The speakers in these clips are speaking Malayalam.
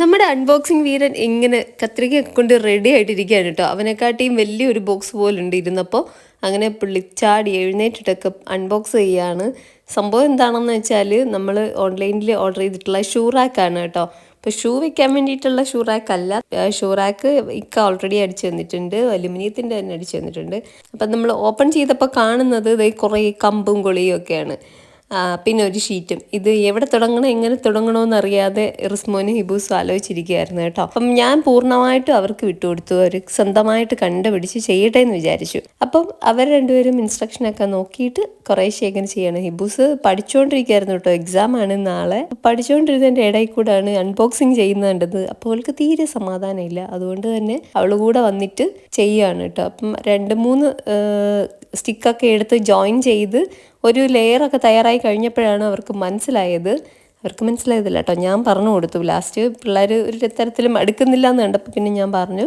നമ്മുടെ അൺബോക്സിങ് വീരൻ ഇങ്ങനെ കത്രിക കൊണ്ട് റെഡി ആയിട്ടിരിക്കുകയാണ് കേട്ടോ. അവനെക്കാട്ടിയും വലിയൊരു ബോക്സ് പോലുണ്ട് ഇരുന്നപ്പോൾ. അങ്ങനെ പുള്ളിച്ചാടി എഴുന്നേറ്റിട്ടൊക്കെ അൺബോക്സ് ചെയ്യാണ്. സംഭവം എന്താണെന്ന് വെച്ചാൽ നമ്മൾ ഓൺലൈനിൽ ഓർഡർ ചെയ്തിട്ടുള്ള ഷൂ റാക്കാണ് കേട്ടോ. അപ്പോൾ ഷൂ വെക്കാൻ വേണ്ടിയിട്ടുള്ള ഷൂ റാക്കല്ല. ഷൂ റാക്ക് ഇക്ക ഓൾറെഡി അടിച്ചു തന്നിട്ടുണ്ട്, അലുമിനിയത്തിൻ്റെ തന്നെ അടിച്ചു തന്നിട്ടുണ്ട്. അപ്പം നമ്മൾ ഓപ്പൺ ചെയ്തപ്പോൾ കാണുന്നത് കുറേ കമ്പും കൊളിയും ഒക്കെയാണ്. പിന്നെ ഒരു ഷീറ്റും. ഇത് എവിടെ തുടങ്ങണം എങ്ങനെ തുടങ്ങണമെന്ന് അറിയാതെ റിസ്മോനും ഹിബൂസും ആലോചിച്ചിരിക്കുകയായിരുന്നു കേട്ടോ. അപ്പം ഞാൻ പൂർണ്ണമായിട്ടും അവർക്ക് വിട്ടുകൊടുത്തു. അവർ സ്വന്തമായിട്ട് കണ്ടുപിടിച്ച് ചെയ്യട്ടെ എന്ന് വിചാരിച്ചു. അപ്പം അവർ രണ്ടുപേരും ഇൻസ്ട്രക്ഷനൊക്കെ നോക്കിയിട്ട് കുറേശ്ശെ എങ്ങനെ ചെയ്യണം. ഹിബൂസ് പഠിച്ചുകൊണ്ടിരിക്കുകയായിരുന്നു കേട്ടോ. എക്സാം ആണ് നാളെ. പഠിച്ചുകൊണ്ടിരുന്നതിൻ്റെ ഇടയിൽ കൂടെയാണ് അൺബോക്സിങ് ചെയ്യുന്നത്. അപ്പോൾ അവൾക്ക് തീരെ സമാധാനമില്ല. അതുകൊണ്ട് തന്നെ അവൾ കൂടെ വന്നിട്ട് ചെയ്യുകയാണ് കേട്ടോ. അപ്പം 2-3 സ്റ്റിക്കൊക്കെ എടുത്ത് ജോയിൻ ചെയ്ത് ഒരു ലെയറൊക്കെ തയ്യാറായി കഴിഞ്ഞപ്പോഴാണ് അവർക്ക് മനസ്സിലായതില്ല കേട്ടോ. ഞാൻ പറഞ്ഞു കൊടുത്തു. ലാസ്റ്റ് പിള്ളേർ ഒരു തരത്തിലും അടുക്കുന്നില്ല എന്ന് കണ്ടപ്പോൾ പിന്നെ ഞാൻ പറഞ്ഞു,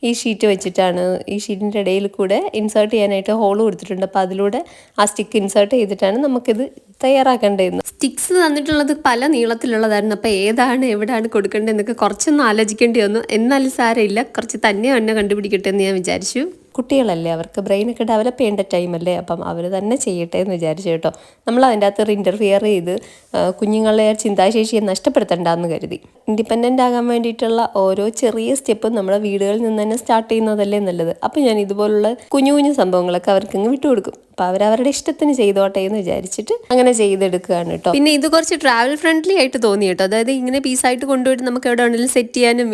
ഈ ഷീറ്റ് വെച്ചിട്ടാണ്, ഈ ഷീറ്റിൻ്റെ ഇടയിൽ കൂടെ ഇൻസേർട്ട് ചെയ്യാനായിട്ട് ഹോൾ കൊടുത്തിട്ടുണ്ട്. അപ്പോൾ അതിലൂടെ ആ സ്റ്റിക്ക് ഇൻസേർട്ട് ചെയ്തിട്ടാണ് നമുക്കിത് തയ്യാറാക്കേണ്ടതെന്ന്. സ്റ്റിക്സ് തന്നിട്ടുള്ളത് പല നീളത്തിലുള്ളതായിരുന്നു. അപ്പോൾ ഏതാണ് എവിടെയാണ് കൊടുക്കേണ്ടതെന്നൊക്കെ കുറച്ചൊന്നും ആലോചിക്കേണ്ടി വന്നു. എന്നാലും സാരമില്ല, കുറച്ച് തന്നെ കണ്ടുപിടിക്കട്ടെ എന്ന് ഞാൻ വിചാരിച്ചു. കുട്ടികളല്ലേ, അവർക്ക് ബ്രെയിനൊക്കെ ഡെവലപ്പ് ചെയ്യേണ്ട ടൈമല്ലേ, അപ്പം അവർ തന്നെ ചെയ്യട്ടെ എന്ന് വിചാരിച്ചു കേട്ടോ. നമ്മൾ അതിൻ്റെ അകത്ത് ഇൻ്റർഫിയർ ചെയ്ത് കുഞ്ഞുങ്ങളെ ചിന്താശേഷിയെ നഷ്ടപ്പെടുത്തണ്ടെന്ന് കരുതി. ഇൻഡിപെൻഡൻ്റ് ആകാൻ വേണ്ടിയിട്ടുള്ള ഓരോ ചെറിയ സ്റ്റെപ്പും നമ്മുടെ വീടുകളിൽ നിന്ന് തന്നെ സ്റ്റാർട്ട് ചെയ്യുന്നതല്ലേ നല്ലത്. അപ്പം ഞാൻ ഇതുപോലുള്ള കുഞ്ഞു സംഭവങ്ങളൊക്കെ അവർക്ക് വിട്ടുകൊടുക്കും. അപ്പോൾ അവരവരുടെ ഇഷ്ടത്തിന് ചെയ്തോട്ടെ എന്ന് വിചാരിച്ചിട്ട് അങ്ങനെ ചെയ്തെടുക്കുകയാണ് കേട്ടോ. പിന്നെ ഇത് കുറച്ച് ട്രാവൽ ഫ്രണ്ട്ലി ആയിട്ട് തോന്നി കേട്ടോ. അതായത് ഇങ്ങനെ പീസായിട്ട് കൊണ്ടുപോയിട്ട് നമുക്ക് എവിടെ വേണമെങ്കിലും സെറ്റ് ചെയ്യാനും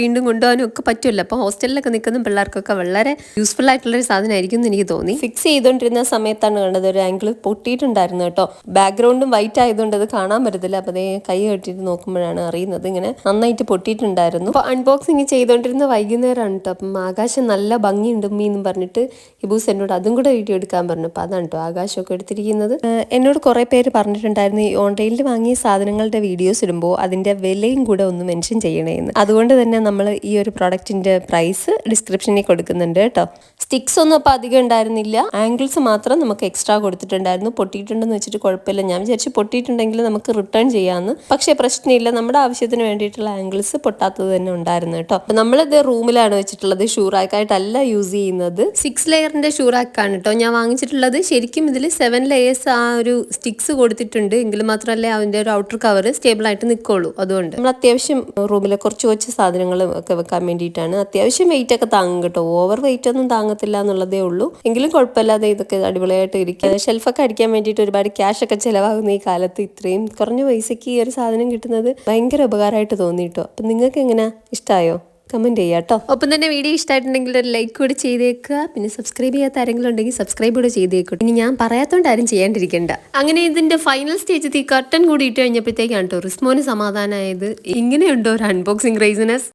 വീണ്ടും കൊണ്ടുപോകാനും ഒക്കെ പറ്റുമല്ലോ. അപ്പോൾ ഹോസ്റ്റലിലൊക്കെ നിൽക്കുന്ന പിള്ളേർക്കൊക്കെ വളരെ യൂസ്ഫുൾ ആയിട്ടുള്ളൊരു സാധനമായിരിക്കും എന്ന് എനിക്ക് തോന്നി. ഫിക്സ് ചെയ്തുകൊണ്ടിരുന്ന സമയത്താണ് കണ്ടത് ഒരു ആംഗിൾ പൊട്ടിയിട്ടുണ്ടായിരുന്നു കേട്ടോ. ബാക്ക്ഗ്രൗണ്ടും വൈറ്റ് ആയതുകൊണ്ട് അത് കാണാൻ പറ്റത്തില്ല. അപ്പോൾ അതേ കൈ കെട്ടിയിട്ട് നോക്കുമ്പോഴാണ് അറിയുന്നത് ഇങ്ങനെ നന്നായിട്ട് പൊട്ടിയിട്ടുണ്ടായിരുന്നു. അപ്പോൾ അൺബോക്സിങ് ചെയ്തുകൊണ്ടിരുന്ന വൈകുന്നേരമാണ് കേട്ടോ. അപ്പം ആകാശം നല്ല ഭംഗിയുണ്ട് എന്നും പറഞ്ഞിട്ട് ഹിബൂസ് എന്നോട് അതും കൂടെ വീഡിയോ എടുക്കാൻ പറഞ്ഞു. അപ്പോൾ അതാണ് കേട്ടോ ആകാശമൊക്കെ എടുത്തിരിക്കുന്നത്. എന്നോട് കുറേ പേര് പറഞ്ഞിട്ടുണ്ടായിരുന്നു ഈ ഓൺലൈനിൽ വാങ്ങിയ സാധനങ്ങളുടെ വീഡിയോസ് ഇടുമ്പോൾ അതിൻ്റെ വിലയും കൂടെ ഒന്ന് മെൻഷൻ ചെയ്യണമെന്ന്. അതുകൊണ്ട് തന്നെ നമ്മൾ ഈ ഒരു പ്രോഡക്റ്റിൻ്റെ പ്രൈസ് ഡിസ്ക്രിപ്ഷനിൽ കൊടുക്കുന്നുണ്ട് കേട്ടോ. സ്റ്റിക്സ് ഒന്നും അപ്പോൾ അധികം ഉണ്ടായിരുന്നില്ല. ആംഗിൾസ് മാത്രം നമുക്ക് എക്സ്ട്രാ കൊടുത്തിട്ടുണ്ടായിരുന്നു. പൊട്ടിയിട്ടുണ്ടെന്ന് വെച്ചിട്ട് കുഴപ്പമില്ല. ഞാൻ വിചാരിച്ചു പൊട്ടിയിട്ടുണ്ടെങ്കിൽ നമുക്ക് റിട്ടേൺ ചെയ്യാമെന്ന്. പക്ഷേ പ്രശ്നമില്ല, നമ്മുടെ ആവശ്യത്തിന് വേണ്ടിയിട്ടുള്ള ആംഗിൾസ് പൊട്ടാത്തത് തന്നെ ഉണ്ടായിരുന്നു കേട്ടോ. അപ്പോൾ നമ്മളിത് റൂമിലാണ് വെച്ചിട്ടുള്ളത്. ഷൂറാക്കായിട്ടല്ല യൂസ് ചെയ്യുന്നത്. 6 ലെയറിൻ്റെ ഷൂറാക്കാണ് കേട്ടോ ഞാൻ വാങ്ങിച്ചിട്ടുള്ളത്. ശരിക്കും ഇതിൽ 7 ലെയേഴ്സ് ആ ഒരു സ്റ്റിക്സ് കൊടുത്തിട്ടുണ്ട്. എങ്കിൽ മാത്രമല്ലേ അതിൻ്റെ ഒരു ഔട്ടർ കവർ സ്റ്റേബിൾ ആയിട്ട് നിൽക്കുള്ളൂ. അതുകൊണ്ട് നമ്മൾ അത്യാവശ്യം റൂമിലെ കുറച്ച് സാധനങ്ങളും ഒക്കെ വെക്കാൻ വേണ്ടിയിട്ടാണ്. അത്യാവശ്യം വെയിറ്റ് ഒക്കെ താങ്ങും കേട്ടോ. ഓവർ വെയിറ്റ് ഒന്നും താങ്ങത്തില്ല എന്നുള്ളതേ ഉള്ളൂ. എങ്കിലും കുഴപ്പമില്ലാതെ ഇതൊക്കെ അടിപൊളിയായിട്ട് ഇരിക്കും. ഷെൽഫൊക്കെ അടിക്കാൻ വേണ്ടിയിട്ട് ഒരുപാട് ക്യാഷ് ഒക്കെ ചിലവാകുന്ന ഈ കാലത്ത് ഇത്രയും കുറഞ്ഞ പൈസയ്ക്ക് ഈ ഒരു സാധനം കിട്ടുന്നത് ഭയങ്കര ഉപകാരമായിട്ട് തോന്നി കേട്ടോ. അപ്പം നിങ്ങൾക്ക് എങ്ങനെ ഇഷ്ടമായോ? കമൻറ്റ് ചെയ്യാം കേട്ടോ. ഒപ്പം തന്നെ വീഡിയോ ഇഷ്ടമായിട്ടുണ്ടെങ്കിൽ ഒരു ലൈക്ക് കൂടി ചെയ്തേക്കുക. പിന്നെ സബ്സ്ക്രൈബ് ചെയ്യാത്ത ആരെങ്കിലും ഉണ്ടെങ്കിൽ സബ്സ്ക്രൈബ് കൂടെ ചെയ്തേക്കും. ഇനി ഞാൻ പറയാത്തോണ്ട് ആരും ചെയ്യാണ്ടിരിക്കണ്ട. അങ്ങനെ ഇതിന്റെ ഫൈനൽ സ്റ്റേജ് ഈ കർട്ടൻ കൂടി ഇട്ട് കഴിഞ്ഞപ്പോഴത്തേക്കാണ് കേട്ടോ റിസ്മോന് സമാധാനമായത്. ഇങ്ങനെയുണ്ടോ ഒരു അൺബോക്സിംഗ് ക്രേസിനെസ്?